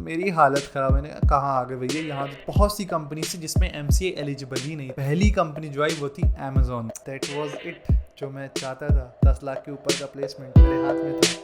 मेरी हालत खराब। मैंने कहाँ आ गए भैया, यहाँ तो बहुत सी कंपनी थी जिसमें MCA एलिजिबल ही नहीं। पहली कंपनी जो आई वो थी Amazon। दैट वाज इट, जो मैं चाहता था। 10 लाख के ऊपर का प्लेसमेंट मेरे हाथ में था।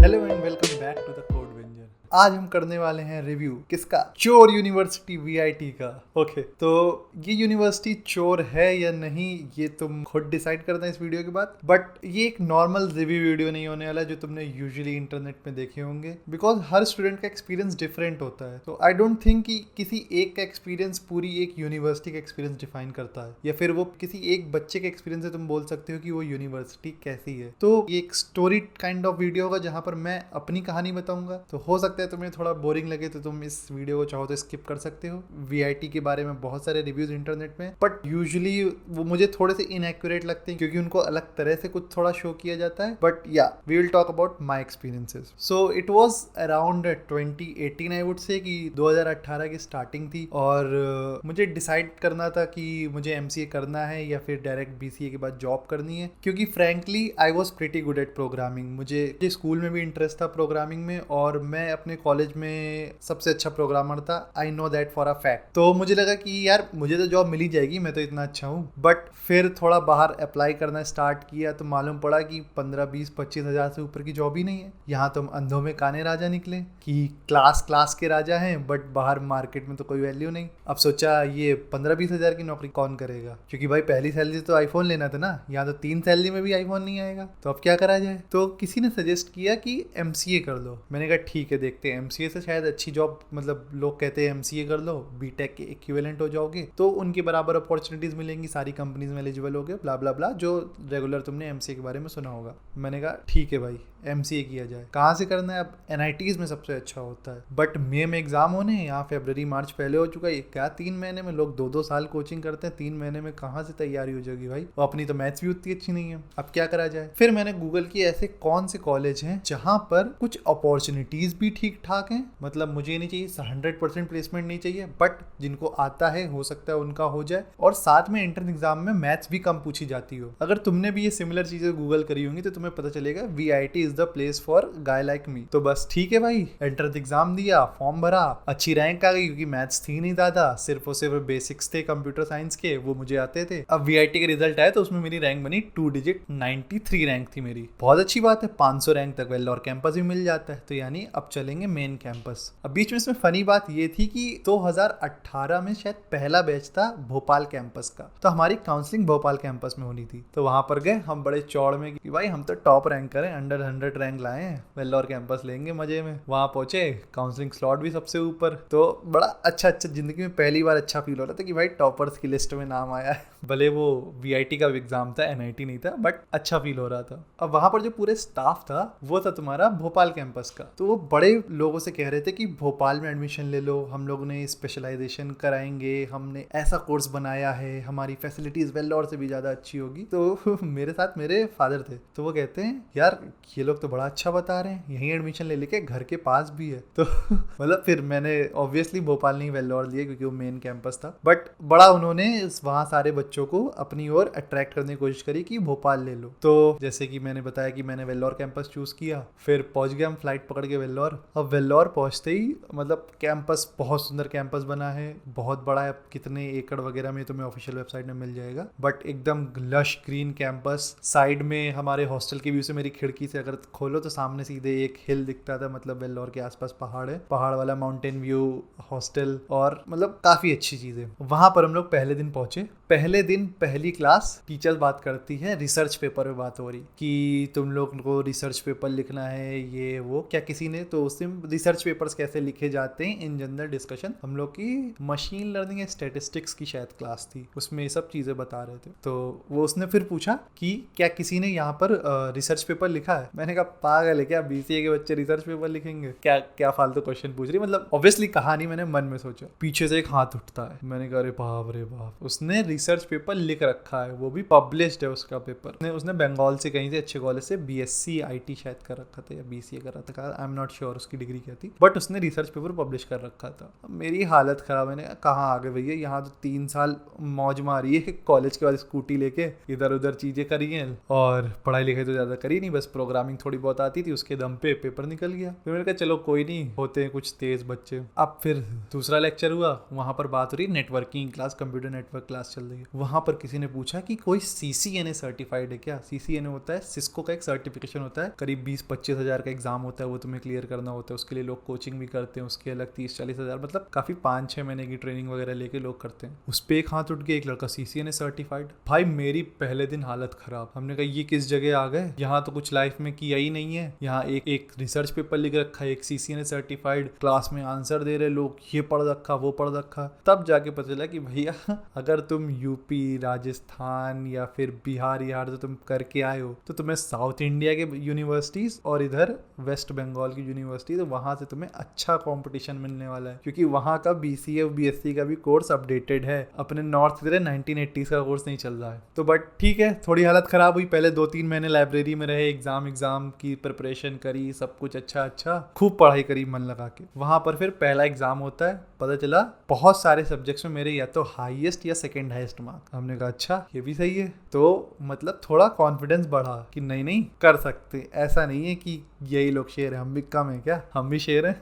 Hello and welcome back to the code venger. आज हम करने वाले हैं रिव्यू किसका? चोर यूनिवर्सिटी VIT का। ओके, तो ये यूनिवर्सिटी चोर है या नहीं ये तुम खुद डिसाइड करना इस वीडियो के बाद। बट ये एक नॉर्मल रिव्यू वीडियो नहीं होने वाला जो तुमने यूजुअली इंटरनेट में देखे होंगे, बिकॉज हर स्टूडेंट का एक्सपीरियंस डिफरेंट होता है। तो आई डोंट थिंक कि किसी एक का एक्सपीरियंस पूरी एक यूनिवर्सिटी का एक्सपीरियंस डिफाइन करता है, या फिर वो किसी एक बच्चे के एक्सपीरियंस से तुम बोल सकते हो कि वो यूनिवर्सिटी कैसी है। तो ये एक स्टोरी काइंड ऑफ वीडियो होगा जहां पर मैं अपनी कहानी बताऊंगा। तो हो सकता है तुम्हें थोड़ा बोरिंग लगे तो तुम इस वीडियो को चाहो तो स्किप कर सकते हो। VIT के बारे में बहुत सारे रिव्यूज इंटरनेट में, बट यूजुअली वो मुझे थोड़े से इनएक्यूरेट लगते हैं क्योंकि उनको अलग तरह से कुछ थोड़ा शो किया जाता है। बट या we will talk about my experiences. So it was around 2018 I would say, कि 2018 की स्टार्टिंग थी और मुझे डिसाइड करना था कि मुझे MCA करना है या फिर डायरेक्ट BCA के बाद जॉब करनी है। क्योंकि frankly I was pretty good at programming. मुझे स्कूल में भी इंटरेस्ट था प्रोग्रामिंग में, और मैं अपने कॉलेज में सबसे अच्छा प्रोग्रामर था। I know that for a fact. तो मुझे लगा कि यार मुझे तो जॉब मिल ही जाएगी, मैं तो इतना अच्छा हूँ। बट फिर थोड़ा बाहर अप्लाई करना स्टार्ट किया तो मालूम पड़ा कि 15, 20, 25 हज़ार से ऊपर की जॉब ही नहीं है। यहाँ तो हम अंधों में काने राजा निकले कि क्लास के राजा हैं, बट बाहर मार्केट में तो कोई वैल्यू नहीं। अब सोचा ये 15, 20 हज़ार की नौकरी कौन करेगा, क्योंकि भाई पहली सैलरी तो आईफोन लेना था ना। यहाँ तो 3 सैलरी में भी आईफोन नहीं आएगा, तो अब क्या करा जाए। तो किसी ने सजेस्ट किया कि MCA कर लो। मैंने कहा ठीक है, देखते हैं। MCA से शायद अच्छी जॉब, मतलब लोग कहते हैं MCA कर लो, BTech के इक्विवेलेंट हो जाओगे तो उनके बराबर अपॉर्चुनिटीज मिलेंगी, सारी कंपनीज में एलिजिबल हो गए, ब्ला ब्ला ब्ला, जो रेगुलर तुमने MCA के बारे में सुना होगा। मैंने कहा ठीक है भाई, MCA किया जाए। कहाँ से करना है? अब NITs में सबसे अच्छा होता है। बट मई में एग्जाम होने हैं, यहाँ फरवरी मार्च पहले हो चुका है। क्या 3 महीने में? लोग 2-2 साल कोचिंग करते हैं, 3 महीने में कहाँ से तैयारी हो जाएगी भाई। और अपनी तो मैथ्स भी उतनी अच्छी नहीं है। अब क्या करा जाए? फिर मैंने गूगल की ऐसे कौन से कॉलेज हैं जहाँ पर कुछ अपॉर्चुनिटीज भी ठीक ठाक हैं। मतलब मुझे नहीं चाहिए 100% प्लेसमेंट नहीं चाहिए, बट जिनको आता है हो सकता है उनका हो जाए, और साथ में एंट्रेंस एग्जाम में मैथ्स भी कम पूछी जाती हो। अगर तुमने भी ये सिमिलर चीजें गूगल करी होंगी तो तुम्हें पता चलेगा VIT is the place for guy like me. तो बस ठीक है भाई, एंट्रेंस एग्जाम दिया, फॉर्म भरा, अच्छी रैंक आ गई क्योंकि मैथ्स थी नहीं ज्यादा, सिर्फ और सिर्फ बेसिक्स थे कंप्यूटर साइंस के, वो मुझे आते थे। अब VIT के रिजल्ट आए तो उसमें मेरी रैंक बनी 2 डिजिट, 93 रैंक थी मेरी। बहुत अच्छी बात है, 500 रैंक तक वेल्लोर कैंपस भी मिल जाता है। तो यानी अब चलेंगे मेन कैंपस। अब बीच में इसमें फनी बात ये थी कि 2018 में शायद पहला बैच था भोपाल कैंपस का, तो हमारी काउंसलिंग भोपाल कैंपस में होनी थी। तो वहां पर गए हम बड़े चौड़ में कि भाई हम तो टॉप रैंक करें, अंडर 100 रैंक लाए हैं, वेल्लोर कैंपस लेंगे मजे में। वहां पहुंचे, काउंसलिंग स्लॉट भी सबसे ऊपर। तो बड़ा अच्छा जिंदगी में पहली बार अच्छा फील हो रहा था कि भाई टॉपर्स की लिस्ट में नाम आया है। भले वो VIT का एग्जाम था, NIT नहीं था, बट अच्छा फील हो रहा था। अब वहां पर जो पूरे स्टाफ था वो था तुम्हारा भोपाल कैंपस का। तो वो बड़े लोगों से कह रहे थे कि भोपाल में एडमिशन ले लो, हम लोग ने स्पेशलाइजेशन कराएंगे, हमने ऐसा कोर्स बनाया है, हमारी फैसिलिटीज वेल्लोर से भी ज्यादा अच्छी होगी। तो मेरे साथ मेरे फादर थे, तो वो कहते हैं यार ये लोग तो बड़ा अच्छा बता रहे हैं, यहीं एडमिशन ले लेके, घर के पास भी है। तो मतलब फिर मैंने ऑब्वियसली भोपाल नहीं वेल्लोर लिया क्योंकि वो मेन कैंपस था। बट बड़ा उन्होंने वहाँ सारे बच्चों को अपनी ओर अट्रैक्ट करने की कोशिश करी कि भोपाल ले लो। तो जैसे कि मैंने बताया कि मैंने वेल्लोर कैंपस चूज किया, फिर पहुंच गया हम फ्लाइट पकड़ के वेल्लोर। अब वेल्लोर पहुंचते ही मतलब कैंपस, बहुत सुंदर कैंपस बना है, बहुत बड़ा है, कितने एकड़ वगैरह में तुम्हें ऑफिशियल वेबसाइट में मिल जाएगा। बट एकदम लश ग्रीन कैंपस। साइड में हमारे हॉस्टल के व्यू से, मेरी खिड़की से अगर खोलो तो सामने सीधे एक हिल दिखता था, मतलब वेल्लोर के आसपास पहाड़ है, पहाड़ वाला माउंटेन व्यू, हॉस्टल, और मतलब काफी अच्छी चीज है। वहां पर हम लोग पहले दिन पहुंचे। पहले दिन पहली क्लास टीचर बात करती है, रिसर्च पेपर में बात हो रही कि तुम लोग को रिसर्च पेपर लिखना है, ये वो। क्या किसी ने तो उससे रिसर्च पेपर्स कैसे लिखे जाते हैं इन जनरल डिस्कशन, हम लोग की मशीन लर्निंग या स्टैटिस्टिक्स की शायद क्लास थी, उसमें ये सब चीजें बता रहे थे। तो वो उसने फिर पूछा कि क्या किसी ने यहाँ पर रिसर्च पेपर लिखा है। मैंने कहा पागल है क्या, BCA के बच्चे रिसर्च पेपर लिखेंगे? क्या क्या फालतू क्वेश्चन पूछ रही। मतलब ऑब्वियसली कहानी मैंने मन में सोचा, पीछे से एक हाथ उठता है। मैंने कहा अरे बाप रे बाप, उसने रिसर्च पेपर लिख रखा है, वो भी पब्लिश्ड है उसका पेपर। उसने बंगाल से कहीं से अच्छे कॉलेज से BSc IT शायद कर रखा था या BCA कर रखा था, आई एम नॉट श्योर उसकी डिग्री क्या थी, बट उसने रिसर्च पेपर पब्लिश कर रखा था। मेरी हालत खराब, मैंने कहाँ आ गए भैया, यहाँ तो 3 साल मौज मारी है कॉलेज के बाद, स्कूटी लेके इधर उधर चीजें करी हैं और पढ़ाई लिखाई तो ज्यादा करी नहीं, बस प्रोग्रामिंग थोड़ी बहुत आती थी, उसके दम पे पेपर निकल गया। फिर मैंने कहा चलो कोई नहीं, होते हैं कुछ तेज बच्चे। अब फिर दूसरा लेक्चर हुआ, वहां पर बात हो रही networking class, computer network class चल रही है। वहां पर किसी ने पूछा कि कोई CCNA सर्टिफाइड है क्या। CCNA होता है सिस्को का एक सर्टिफिकेशन होता है, करीब 20-25 हज़ार का एग्जाम होता है, वो तुम्हें क्लियर करना होता है। उसके लिए लोग कोचिंग भी करते हैं, उसके अलग 30-40 हज़ार, मतलब काफी 5-6 महीने की ट्रेनिंग वगैरह लेके लोग करते हैं। उस पर एक हाथ उठ गया, एक लड़का CCNA सर्टिफाइड। भाई मेरी पहले दिन हालत खराब, हमने कहा ये किस जगह आ गए, यहाँ तो कुछ लाइफ में किया ही नहीं है। यहाँ एक रिसर्च पेपर लिख रखा है, एक CCNA सर्टिफाइड, क्लास में आंसर दे रहे लोग, ये पढ़ रखा वो पढ़ रखा। तब जाके पता चला कि भैया अगर तुम यूपी, राजस्थान या फिर बिहार तो तुम करके आए हो, तो तुम्हें साउथ इंडिया के यूनिवर्सिटीज और इधर वेस्ट बंगाल की यूनिवर्सिटी, तो वहां से तुम्हें अच्छा कंपटीशन मिलने वाला है, क्योंकि वहां का BCA और BSc का भी कोर्स अपडेटेड है। अपने नॉर्थ की तरह 1980s का कोर्स नहीं चल रहा है। तो बट ठीक है, थोड़ी हालत खराब हुई। पहले 2-3 महीने लाइब्रेरी में रहे, एग्जाम की प्रिपरेशन करी, सब कुछ अच्छा खूब पढ़ाई करी मन लगा के। वहां पर फिर पहला एग्जाम होता है, पता चला बहुत सारे सब्जेक्ट्स में मेरे या तो हाईएस्ट या सेकंड हाईएस्ट मार्क। हमने कहा अच्छा ये भी सही है, तो मतलब थोड़ा कॉन्फिडेंस बढ़ा कि नहीं कर सकते, ऐसा नहीं है कि यही लोग शेर हैं, हम भी कम है क्या, हम भी शेर हैं।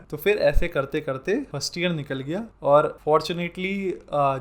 तो फिर ऐसे करते करते फर्स्ट ईयर निकल गया, और फॉर्चुनेटली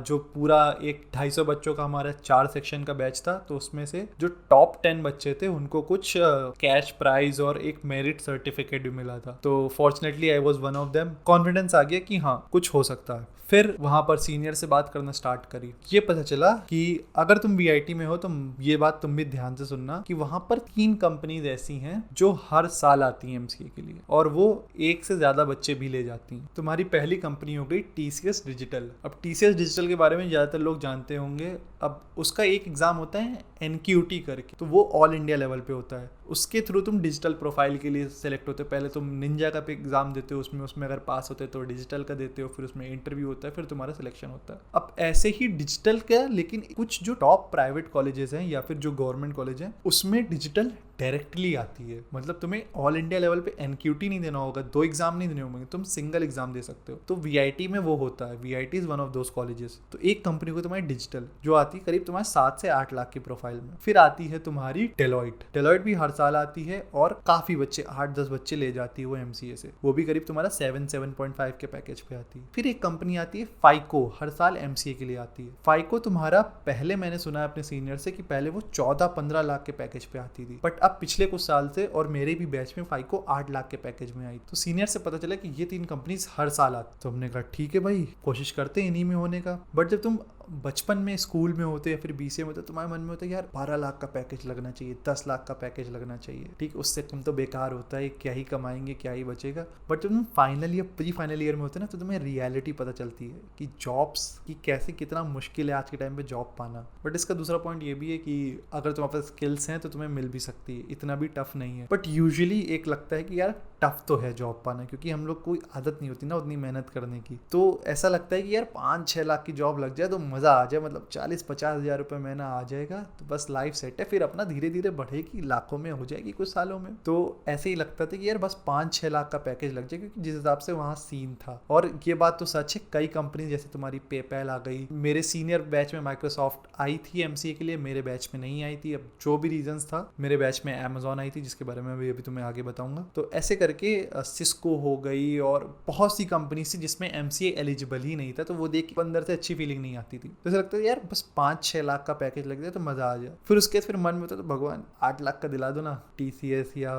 जो पूरा एक 250 बच्चों का हमारा 4 सेक्शन का बैच था, तो उसमें से जो टॉप 10 बच्चे थे उनको कुछ कैश प्राइज और एक मेरिट सर्टिफिकेट भी मिला था। तो fortunately I was one of them. Confidence आ गया कि हाँ कुछ हो सकता है। फिर वहां पर सीनियर से बात करना स्टार्ट करी। ये पता चला कि अगर तुम VIT में हो तो ये बात तुम भी ध्यान से सुनना कि वहां पर 3 कंपनीज ऐसी हैं जो हर साल आती हैं MCA के लिए, और वो 1 से ज्यादा बच्चे भी ले जाती हैं। तुम्हारी पहली कंपनी हो गई TCS डिजिटल। अब TCS डिजिटल के बारे में ज्यादातर लोग जानते होंगे। अब उसका एक एग्जाम होता है NQT करके, तो वो ऑल इंडिया लेवल पे होता है। उसके थ्रू तुम डिजिटल प्रोफाइल के लिए सेलेक्ट होते हो। पहले तुम निंजा का एग्जाम देते हो, उसमें अगर पास होते हो तो डिजिटल का देते हो, फिर उसमें इंटरव्यू होता है, फिर तुम्हारा सिलेक्शन होता है। अब ऐसे ही डिजिटल का, लेकिन कुछ जो टॉप प्राइवेट कॉलेजेस हैं या फिर जो गवर्नमेंट कॉलेज हैं, उसमें डिजिटल डायरेक्टली आती है। मतलब तुम्हें ऑल इंडिया लेवल पे NQT नहीं देना होगा, 2 एग्जाम नहीं देने होंगे, तुम सिंगल एग्जाम दे सकते हो। तो VIT में वो होता है, VIT is one of those colleges. तो एक कंपनी को तुम्हारी डिजिटल जो आती है करीब तुम्हारे 7 से 8 लाख की प्रोफाइल में। फिर आती है तुम्हारी डेलॉइट भी हर साल आती है, और काफी बच्चे 8-10 बच्चे ले जाती है वो MCA से, वो भी करीब तुम्हारा 7.5 के पैकेज पे आती है। फिर एक कंपनी आती है FICO, हर साल MCA के लिए आती है। FICO तुम्हारा, पहले मैंने सुना है अपने सीनियर से कि पहले वो 14-15 लाख के पैकेज पे आती थी, बट अब पिछले कुछ साल से, और मेरे भी बैच में, FICO 8 लाख के पैकेज में आई। तो सीनियर से पता चला कि ये 3 कंपनीज हर साल आती। तो हमने कहा ठीक है भाई, कोशिश करते हैं इन्हीं में होने का। बट जब तुम बचपन में स्कूल में होते या फिर BCA में होते, तुम्हारे मन में होता है यार 12 लाख का पैकेज लगना चाहिए, 10 लाख का पैकेज लगना चाहिए, ठीक, उससे तुम तो बेकार होता है, क्या ही कमाएंगे, क्या ही बचेगा। बट जब तुम फाइनल या प्री फाइनल ईयर में होते ना, तो तुम्हें रियलिटी पता चलती है कि जॉब्स की कैसे, कितना मुश्किल है आज के टाइम पे जॉब पाना। बट इसका दूसरा पॉइंट ये भी है कि अगर तुम्हारे पास स्किल्स हैं तो तुम्हें मिल भी सकती है, इतना भी टफ नहीं है। बट यूजुअली एक लगता है कि यार टफ तो है जॉब पाना, क्योंकि हम लोग कोई आदत नहीं होती ना उतनी मेहनत करने की। तो ऐसा लगता है कि यार 5-6 लाख की जॉब लग जाए तो मजा आ जाए, मतलब 40-50 हज़ार रुपये महीना आ जाएगा तो बस लाइफ सेट है, फिर अपना धीरे धीरे बढ़ेगी, लाखों में हो जाएगी कुछ सालों में। तो ऐसे ही लगता था कि यार बस 5-6 लाख का पैकेज लग जाए, क्योंकि जिस हिसाब से वहाँ सीन था। और ये बात तो सच है, कई कंपनी जैसे तुम्हारी पेपैल आ गई, मेरे सीनियर बैच में माइक्रोसॉफ्ट आई थी MCA के लिए, मेरे बैच में नहीं आई थी। अब जो भी रीजंस था, मेरे बैच में Amazon आई थी, जिसके बारे में अभी तुम्हें आगे बताऊंगा। तो ऐसे करके सिस्को हो गई और बहुत सी कंपनी थी जिसमें MCA एलिजिबल ही नहीं था, तो वो देख के अंदर से अच्छी फीलिंग नहीं आती थी। तो ऐसा लगता है यार बस 5-6 लाख का पैकेज लग जाए तो मजा आ जाए। फिर मन में होता तो भगवान 8 लाख का दिला दो ना, TCS या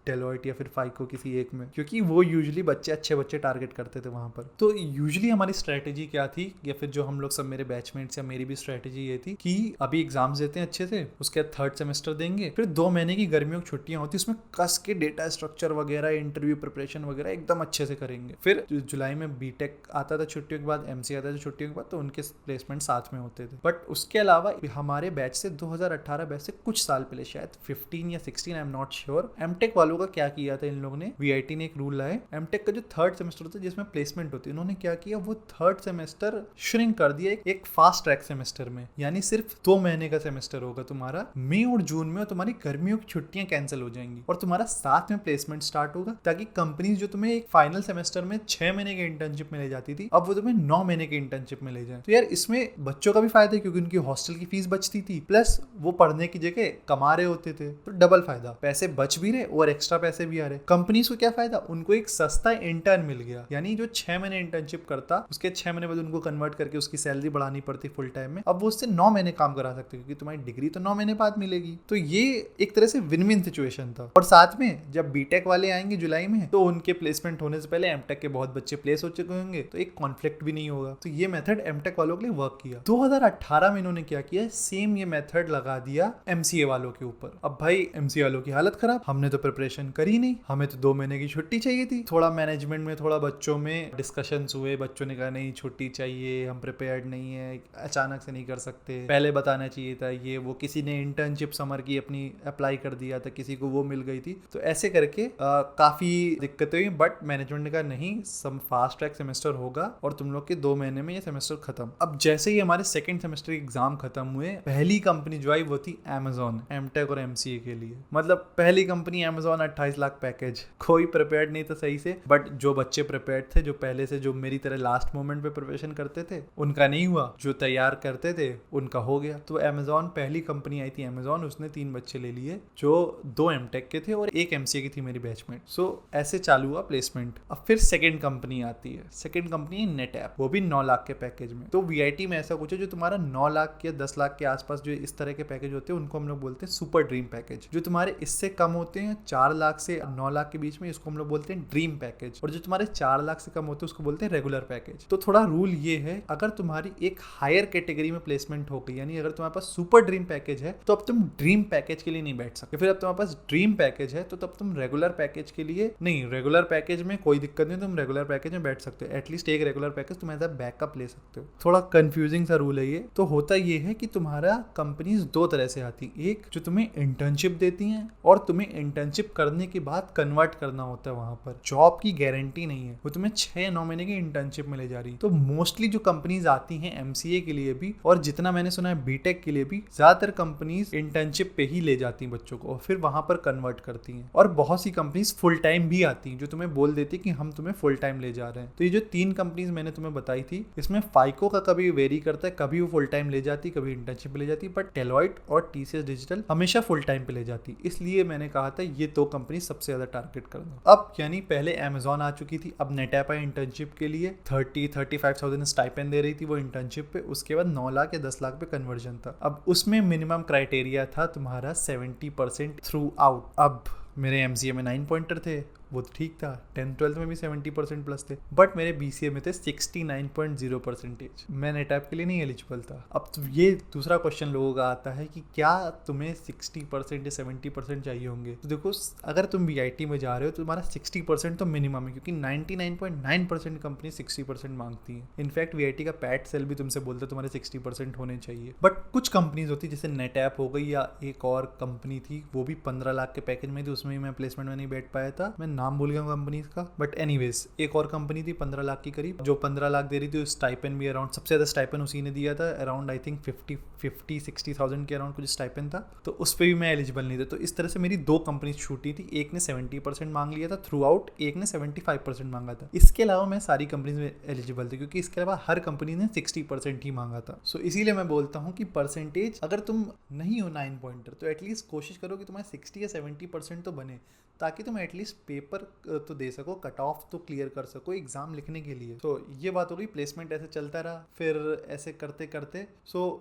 डेलॉइट या फिर FICO किसी एक में, क्योंकि वो यूजुअली अच्छे बच्चे टारगेट करते थे वहां पर। तो यूजुअली हमारी स्ट्रेटेजी क्या थी, या फिर जो हम लोग सब, मेरे बैचमेट्स या मेरी भी स्ट्रेटेजी ये थी कि अभी एग्जाम्स देते हैं अच्छे से, उसके बाद 3rd सेमेस्टर देंगे, फिर 2 महीने की गर्मियों की छुट्टियां होती, उसमें कस के डेटा स्ट्रक्चर वगैरह, इंटरव्यू प्रिपरेशन वगैरह एकदम अच्छे से करेंगे। फिर जुलाई में BTech आता था छुट्टियों के बाद, MCA आता था छुट्टियों के बाद, तो उनके प्लेस प्लेसमेंट साथ में होते थे। बट उसके अलावा हमारे बैच से 2018 बैच से कुछ साल पहले, शायद 15 या 16, I am not sure, MTech वालों का क्या किया था इन लोगों ने, वीआईटी ने एक रूल लाए, एमटेक का जो थर्ड सेमेस्टर होता है जिसमें प्लेसमेंट होती है, उन्होंने क्या किया, वो थर्ड सेमेस्टर श्रिंक कर दिया एक फास्ट ट्रैक सेमेस्टर में। यानी सिर्फ 2 महीने का सेमेस्टर होगा तुम्हारा, मई और जून में, और तुम्हारी गर्मियों की छुट्टियां कैंसिल हो जाएंगी और तुम्हारा साथ में प्लेसमेंट स्टार्ट होगा, ताकि कंपनीज जो तुम्हें एक फाइनल सेमेस्टर में 6 महीने की इंटर्नशिप में ले जाती थी, अब वो तुम्हें 9 महीने की इंटर्नशिप में ले जाए। तो यार इसमें बच्चों का भी फायदा है क्योंकि उनकी हॉस्टल की फीस बचती थी, प्लस वो पढ़ने की जगह कमा रहे होते थे, तो डबल फायदा, पैसे बच भी रहे और एक्स्ट्रा पैसे भी आ रहे। कंपनीज को क्या फायदा, उनको एक सस्ता इंटर्न मिल गया, यानी जो 6 महीने इंटर्नशिप करता उसके 6 महीने बाद उनको कन्वर्ट करके उसकी सैलरी बढ़ानी पड़ती फुल टाइम में, अब वो उससे 9 महीने काम करा सकते क्योंकि तुम्हारी डिग्री तो 9 महीने बाद मिलेगी। तो ये एक तरह से विन विन सिचुएशन था। और साथ में जब बीटेक वाले आएंगे जुलाई में, तो उनके प्लेसमेंट होने से पहले एमटेक के बहुत बच्चे प्लेस हो चुके होंगे, तो एक कॉन्फ्लिक्ट भी नहीं होगा। तो ये मेथड एमटेक वालों के लिए वर्क किया। 2018 में इन्होंने क्या किया, सेम ये मेथड लगा दिया एमसीए वालों के ऊपर। अब भाई एमसीए वालों की हालत खराब, हमने तो प्रिपरेशन करी नहीं, हमें तो 2 महीने की छुट्टी चाहिए थी। थोड़ा मैनेजमेंट में, थोड़ा बच्चों में डिस्कशंस हुए, बच्चों ने कहा नहीं छुट्टी चाहिए, हम प्रिपेयर्ड नहीं है, अचानक से नहीं कर सकते, पहले बताना चाहिए था, ये वो। किसी ने इंटर्नशिप समर की अपनी अप्लाई कर दिया था, किसी को वो मिल गई थी, तो ऐसे करके काफी दिक्कतें हुई। बट मैनेजमेंट ने कहा नहीं, सम फास्ट ट्रैक सेमेस्टर होगा और तुम लोग के 2 महीने में ये सेमेस्टर खत्म। अब जैसे ही हमारे सेकंड सेमेस्टर के एग्जाम खत्म हुए, पहली कंपनी जो आई वो थी अमेजॉन, एमटेक और एमसीए के लिए। मतलब पहली कंपनी अमेजॉन, 28 लाख पैकेज। कोई प्रिपेयर्ड नहीं था सही से, बट जो बच्चे प्रिपेयर्ड थे, जो पहले से, जो मेरी तरह लास्ट मोमेंट पे प्रिपरेशन करते थे, उनका नहीं हुआ, जो तैयार करते थे उनका हो गया। तो अमेजॉन पहली कंपनी आई थी अमेजॉन, उसने 3 बच्चे ले लिए जो 2 एमटेक के थे और 1 एमसीए की थी मेरी बैचमेट। सो ऐसे चालू हुआ प्लेसमेंट। अब फिर सेकंड कंपनी आती है, सेकंड कंपनी है नेटऐप, वो भी 9 लाख के पैकेज में। तो वीआईटी में ऐसा कुछ है जो तुम्हारा 9 लाख या 10 लाख के आसपास जो इस तरह के पैकेज होते हैं, उनको हम लोग बोलते हैं सुपर ड्रीम पैकेज। जो तुम्हारे इससे कम होते हैं, 4 लाख से 9 लाख के बीच में, इसको हम लोग बोलते हैं ड्रीम पैकेज। और जो तुम्हारे 4 लाख से कम होते हैं उसको बोलते हैं रेगुलर पैकेज। तो थोड़ा रूल ये है, अगर तुम्हारी एक हायर कैटेगरी में प्लेसमेंट हो गई, यानी अगर तुम्हारे पास सुपर ड्रीम पैकेज है, तो अब तुम ड्रीम पैकेज के लिए नहीं बैठ सकते। फिर अब तुम्हारे पास ड्रीम पैकेज है, तो तब तुम रेगुलर पैकेज के लिए नहीं, रेगुलर पैकेज में कोई दिक्कत नहीं, तुम रेगुलर पैकेज में बैठ सकते हो। एटलीस्ट एक रेगुलर पैकेज तुम एज अ बैकअप ले सकते हो। थोड़ा कंफ्यूजिंग सा रूल है ये। तो होता ये है कि तुम्हारा कंपनीज 2 तरह से आती, एक जो तुम्हें इंटर्नशिप देती हैं और तुम्हें इंटर्नशिप करने के बाद कन्वर्ट करना होता है। वहां पर जॉब की गारंटी नहीं है, वो तुम्हें 6-9 महीने की इंटर्नशिप में ले जा रही है। तो मोस्टली जो कंपनीज आती हैं एमसीए के लिए भी, और जितना मैंने सुना है बीटेक के लिए भी, ज्यादातर कंपनीज इंटर्नशिप पे ही ले जाती हैं बच्चों को और फिर वहां पर कन्वर्ट करती हैं। और बहुत सी कंपनीज फुल टाइम भी आती हैं, जो तुम्हें बोल देती कि हम तुम्हें फुल टाइम ले जा रहे हैं। तो ये जो 3 कंपनीज मैंने तुम्हें बताई थी, इसमें फाइको का कभी वेरी करता है, कभी वो फुल टाइम ले जाती, कभी इंटर्नशिप पे ले जाती, बट डेलॉयट और टीसीएस डिजिटल हमेशा फुल टाइम पे ले जाती। इसलिए मैंने कहा था ये 2 कंपनी सबसे ज्यादा टारगेट करना। अब यानी पहले अमेजॉन आ चुकी थी, अब नेटऐप आई इंटर्नशिप के लिए, 30-35,000 स्टाइपेंड दे रही थी वो इंटर्नशिप पे। उसके बाद 9 लाख या 10 लाख पे कन्वर्जन था। अब उसमें मिनिमम क्राइटेरिया था तुम्हारा 70% थ्रू आउट। अब मेरे एमसीए में 9 पॉइंटर थे, वो ठीक था। 10th-12th में भी 70% प्लस थे, बट मेरे बीसीए में थे 69.0%। मैं नेटऐप के लिए नहीं एलिजिबल था। अब तो ये दूसरा क्वेश्चन लोगों का आता है कि क्या तुम्हें 60% या 70% चाहिए होंगे। तो देखो, अगर तुम वीआईटी में जा रहे हो तो तुम्हारा 60% तो मिनिमम है, क्योंकि 99.9% कंपनी 60% मांगती है। इनफैक्ट वीआईटी का पैट सेल भी तुमसे बोलता है तुम्हारे 60% होने चाहिए। बट कुछ कंपनीज होती है, जैसे नेटऐप हो गई, या एक और कंपनी थी, वो भी 15 लाख के पैकेज में थी, उसमें भी मैं प्लेसमेंट में नहीं बैठ पाया था। मैं नाम भूल गया कंपनी का, बट एनीवेज एक और कंपनी थी 15 लाख की करीब, जो 15 लाख दे रही थी। स्टाइपेंड भी अराउंड, सबसे ज्यादा स्टाइपेंड उसी ने दिया था, अराउंड आई थिंक 50-60,000 के अराउंड कुछ स्टाइपेंड था। तो उस पर भी मैं एलिजिबल नहीं था। तो इस तरह से मेरी 2 कंपनी छूटी थी। एक ने 70% मांग लिया था थ्रू आउट, एक ने 75% मांगा था। इसके अलावा मैं सारी कंपनी में एलिजिबल थी, क्योंकि इसके अलावा हर कंपनी ने 60% ही मांगा था। सो इसीलिए मैं बोलता हूँ कि परसेंटेज, अगर तुम नहीं हो 9 पॉइंटर, तो एटलीस्ट कोशिश करो कि तुम्हारे 60 या 70% तो बने, ताकि तुम एटलीस्ट पेपर तो दे सको, कट ऑफ तो क्लियर कर सको एग्जाम लिखने के लिए। तो ये बात हो गई। प्लेसमेंट ऐसे चलता रहा, फिर ऐसे करते करते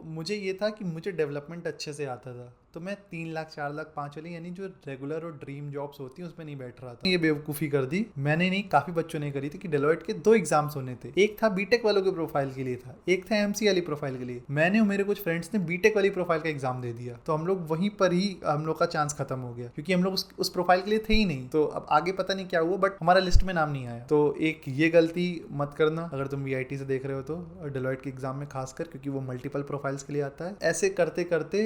मुझे ये था कि मुझे डेवलपमेंट अच्छे से आता था, तो मैं 3 लाख 4 लाख 5 वाली यानी जो रेगुलर और ड्रीम जॉब्स होती है उसमें नहीं बैठ रहा था। ये बेवकूफ़ी कर दी मैंने नहीं, काफ़ी बच्चों ने करी थी कि डेलोइट के 2 एग्जाम्स होने थे। एक था बीटेक वालों के प्रोफाइल के लिए था, एक था एमसी वाली प्रोफाइल के लिए। मैंने और मेरे कुछ फ्रेंड्स ने बीटेक वाली प्रोफाइल का एग्जाम दे दिया, तो हम लोग वहीं पर ही हम लोग का चांस खत्म हो गया क्योंकि हम लोग उस प्रोफाइल के लिए थे ही नहीं। तो अब आगे पता नहीं क्या हुआ, बट हमारा लिस्ट में नाम नहीं आया। तो एक ये गलती मत करना अगर तुम वीआईटी से देख रहे हो तो, डेलोइट के एग्जाम में खासकर, क्योंकि वो मल्टीपल प्रोफाइल्स के लिए आता है। ऐसे करते करते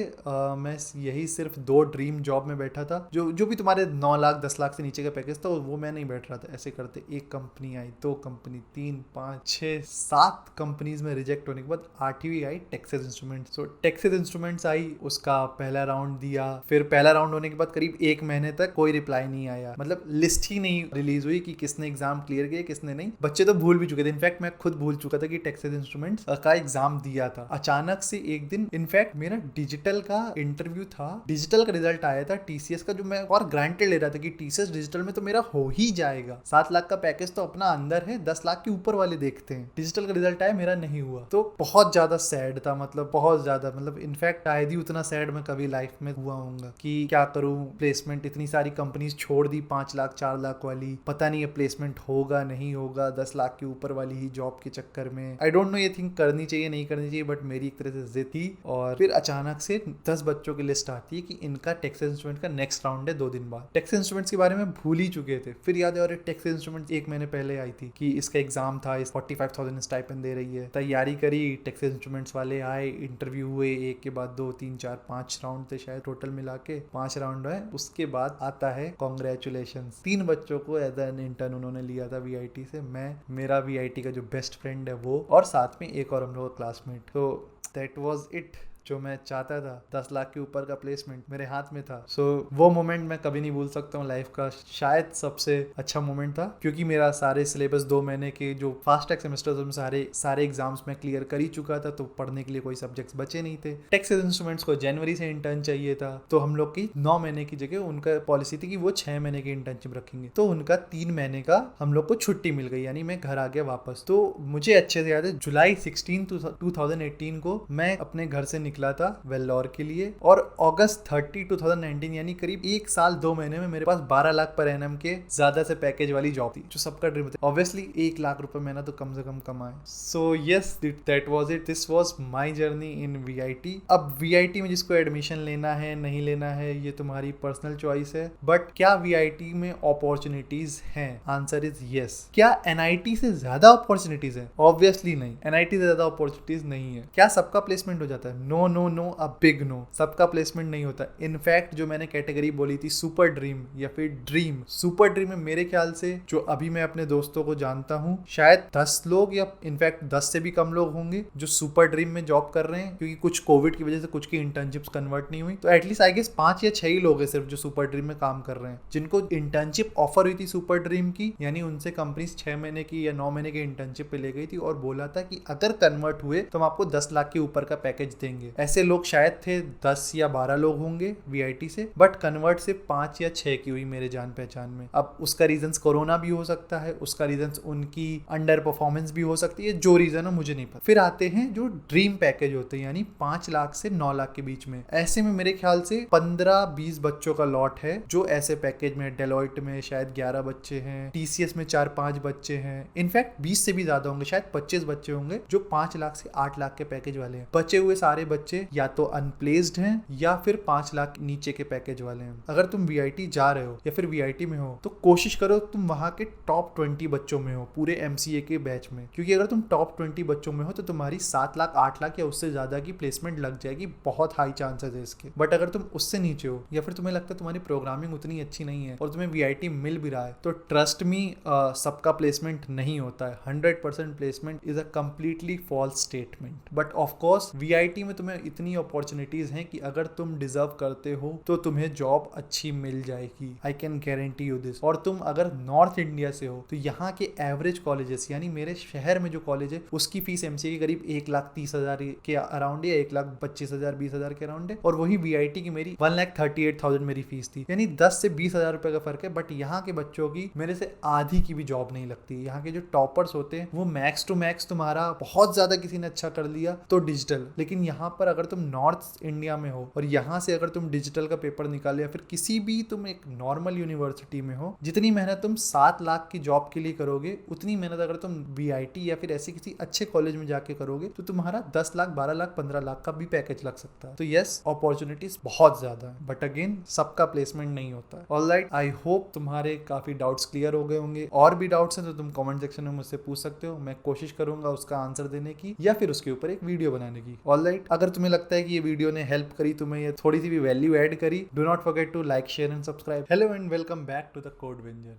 मैं यही सिर्फ 2 ड्रीम जॉब में बैठा था, जो भी तुम्हारे 9 लाख 10 लाख से नीचे का पैकेज था वो मैं नहीं बैठ रहा था। ऐसे करते एक कंपनी आई, 2 कंपनी, 3 5 6 7 कंपनीज में रिजेक्ट होने के बाद 8वीं आई टेक्सास इंस्ट्रूमेंट्स। तो टेक्सास इंस्ट्रूमेंट्स आई, उसका पहला राउंड दिया। फिर पहला राउंड होने के बाद करीब 1 महीने तक कोई रिप्लाई नहीं आया, मतलब लिस्ट ही नहीं रिलीज हुई कि किसने एग्जाम क्लियर किया किसने नहीं। बच्चे तो भूल भी चुके थे, इनफैक्ट मैं खुद भूल चुका था कि टेक्सास इंस्ट्रूमेंट्स का एग्जाम दिया था। अचानक से एक दिन, इनफैक्ट मेरा डिजिटल का इंटरव्यू था, डिजिटल का रिजल्ट आया था टीसीएस का, जो मैं और ग्रांटेड ले रहा था कि टीसीएस डिजिटल में तो मेरा हो ही जाएगा। 7 लाख का पैकेज तो अपना अंदर है, 10 लाख के ऊपर वाले देखते हैं। डिजिटल का रिजल्ट आया, मेरा नहीं हुआ, तो बहुत ज्यादा सैड था, मतलब बहुत ज्यादा, मतलब इनफैक्ट शायद ही उतना सैड मैं कभी लाइफ में हुआ हूँ कि क्या करूँ, प्लेसमेंट इतनी सारी कंपनीज छोड़ दी 5 लाख 4 लाख वाली, पता नहीं ये प्लेसमेंट होगा नहीं होगा, 10 लाख के ऊपर वाली ही जॉब के चक्कर में। आई डोंट नो ये थिंक करनी चाहिए नहीं करनी चाहिए, बट मेरी एक तरह से जिद थी। और फिर अचानक से 10 बच्चों की लिस्ट आती है कि इनका टेक्सास इंस्ट्रूमेंट का नेक्स्ट राउंड है 2 दिन बाद। टेक्सास इंस्ट्रूमेंट्स के बारे में भूल ही चुके थे। फिर याद है, और टेक्सास इंस्ट्रूमेंट्स 1 महीने पहले आई थी कि इसका एग्जाम था, इस 45,000 स्टाइपेंड दे रही है। तैयारी करी, टेक्सास इंस्ट्रूमेंट्स वाले आए, इंटरव्यू हुए, एक के बाद 2 3 4 5 राउंड थे शायद, टोटल मिला के 5 राउंड है। उसके बाद आता है कॉन्ग्रेचुलेशन। 3 बच्चों को एज एन इंटर्न उन्होंने लिया था वीआईटी से, मैं, मेरा वीआईटी का जो बेस्ट फ्रेंड है वो, और साथ में एक और हम लोग का क्लासमेट। तो दैट वाज इट, जो मैं चाहता था, 10 लाख के ऊपर का प्लेसमेंट मेरे हाथ में था। सो वो मोमेंट मैं कभी नहीं भूल सकता हूँ लाइफ का, शायद सबसे अच्छा मोमेंट था, क्योंकि मेरा सारे सिलेबस 2 महीने के जो फास्ट ट्रैक सेमेस्टर्स में सारे एग्जाम्स में क्लियर कर ही चुका था, तो पढ़ने के लिए कोई सब्जेक्ट्स बचे नहीं थे। टेक्सास इंस्ट्रूमेंट्स को जनवरी से इंटर्न चाहिए था, तो हम लोग की 9 महीने की जगह उनका पॉलिसी थी कि वो 6 महीने की इंटर्नशिप रखेंगे, तो उनका 3 महीने का हम लोग को छुट्टी मिल गई, यानी मैं घर आ गया वापस। तो मुझे अच्छे से याद है, जुलाई 16 2018 को मैं अपने घर से निकला था वेल्लोर के लिए, और अगस्त 30 2019 यानी करीब 1 साल 2 महीने में मेरे पास 12 लाख पर एनएम के ज्यादा से पैकेज वाली जॉब थी, जो सबका ड्रीम था। ऑब्वियसली 1 लाख रुपए महीना तो कम से कम कमाए। So yes, that was it, this was my journey in VIT. अब वीआईटी में जिसको एडमिशन लेना है नहीं लेना है ये तुम्हारी पर्सनल चॉइस है, बट क्या वीआईटी में अपॉर्चुनिटीज हैं? Answer is yes. क्या एनआईटी से ज्यादा अपॉर्चुनिटीज है? ऑब्वियसली नहीं, एनआईटी से ज्यादा अपॉर्चुनिटीज नहीं है। क्या सबका प्लेसमेंट हो जाता है? No no no, a big no, सबका प्लेसमेंट नहीं होता। इनफैक्ट जो मैंने कैटेगरी बोली थी सुपर ड्रीम या फिर ड्रीम, सुपर ड्रीम में मेरे ख्याल से जो अभी मैं अपने दोस्तों को जानता हूँ, शायद 10 लोग या इनफैक्ट 10 से भी कम लोग होंगे जो सुपर ड्रीम में जॉब कर रहे हैं, क्योंकि कुछ कोविड की वजह से कुछ की इंटर्नशिप्स कन्वर्ट नहीं हुई। तो एटलीस्ट आई गेस 5 या 6 ही लोग हैं सिर्फ जो सुपर ड्रीम में काम कर रहे हैं, जिनको इंटर्नशिप ऑफर हुई थी सुपर ड्रीम की, यानी उनसे कंपनीज 6 महीने की या 9 महीने की इंटर्नशिप पे ले गई थी और बोला था कि अगर कन्वर्ट हुए तो हम आपको 10 लाख के ऊपर का पैकेज देंगे। ऐसे लोग शायद थे 10 या 12 लोग होंगे वीआईटी से, बट कन्वर्ट सिर्फ 5 या 6 की हुई मेरे जान पहचान में। अब उसका रीजंस कोरोना भी हो सकता है, उसका रीजंस उनकी अंडर परफॉर्मेंस भी हो सकती है, जो रीजन है मुझे नहीं पता। फिर आते हैं जो ड्रीम पैकेज होते हैं, यानी 5 लाख से 9 लाख के बीच में। ऐसे में मेरे ख्याल से 15-20 बच्चों का लॉट है जो ऐसे पैकेज में, डेलोइट में शायद 11 बच्चे हैं, टीसीएस में 4-5 बच्चे हैं, इनफैक्ट 20 से भी ज्यादा होंगे, शायद 25 बच्चे होंगे जो 5 लाख से 8 लाख के पैकेज वाले हैं। बचे हुए सारे बच्चे या तो अनप्लेस्ड हैं या फिर 5 लाख नीचे के पैकेज वाले हैं। अगर तुम वीआईटी जा रहे हो या फिर वीआईटी में हो तो कोशिश करो तुम वहां के टॉप 20 बच्चों में हो पूरे एमसीए के बैच में, क्योंकि अगर तुम टॉप 20 बच्चों में हो तो तुम्हारी 7 लाख 8 लाख या उससे ज्यादा की प्लेसमेंट लग जाएगी, बहुत हाई चांसेस है इसके। बट अगर तुम उससे नीचे हो या फिर तुम्हें लगता है तुम्हारी प्रोग्रामिंग उतनी अच्छी नहीं है और तुम्हें वीआईटी मिल भी रहा है, तो ट्रस्ट मी, सबका प्लेसमेंट नहीं होता है। 100% placement is a completely false statement. But of course VIT में तुम्हें इतनी अपॉर्चुनिटीज हैं कि अगर तुम डिजर्व करते हो तो तुम्हें जॉब अच्छी मिल जाएगी, I can guarantee you this. और तुम अगर नॉर्थ इंडिया से हो तो यहाँ के एवरेज कॉलेजेस, यानी मेरे शहर में जो कॉलेज है उसकी फीस एमसीए की करीब 1,30,000 के अराउंड है, 1,25,000 20,000 के अराउंड है, और वही वीआईटी की मेरी 1,38,000 मेरी फीस थी, यानी 10 से 20,000 रुपए का फर्क है। बट यहाँ के बच्चों की मेरे से आधी की भी जॉब नहीं लगती। यहाँ के जो टॉपर्स होते हैं वो मैक्स टू मैक्स तुम्हारा बहुत ज्यादा किसी ने अच्छा कर लिया तो डिजिटल, लेकिन यहाँ पर अगर तुम नॉर्थ इंडिया में हो और यहाँ से अगर तुम डिजिटल का पेपर निकाले या फिर किसी भी तुम एक नॉर्मल यूनिवर्सिटी में हो, जितनी मेहनत तुम 7 लाख की जॉब के लिए करोगे उतनी मेहनत अगर तुम VIT या फिर ऐसे किसी अच्छे कॉलेज में जाके करोगे तो तुम्हारा 10 लाख 12 लाख 15 लाख का भी पैकेज लग सकता है। तो यस, अपॉर्चुनिटीज बहुत ज्यादा है, बट अगेन सबका प्लेसमेंट नहीं होता है। ऑलराइट, आई होप तुम्हारे काफी डाउट्स क्लियर हो गए होंगे। और भी डाउट्स हैं तो तुम कमेंट सेक्शन में मुझसे पूछ सकते हो, मैं कोशिश करूंगा उसका आंसर देने की या फिर उसके ऊपर एक वीडियो बनाने की। ऑलराइट, अगर तुम्हें लगता है कि ये वीडियो ने हेल्प करी, तुम्हें ये थोड़ी सी भी वैल्यू ऐड करी, do not forget to like, share and subscribe. Hello and welcome back to the code वेंजर।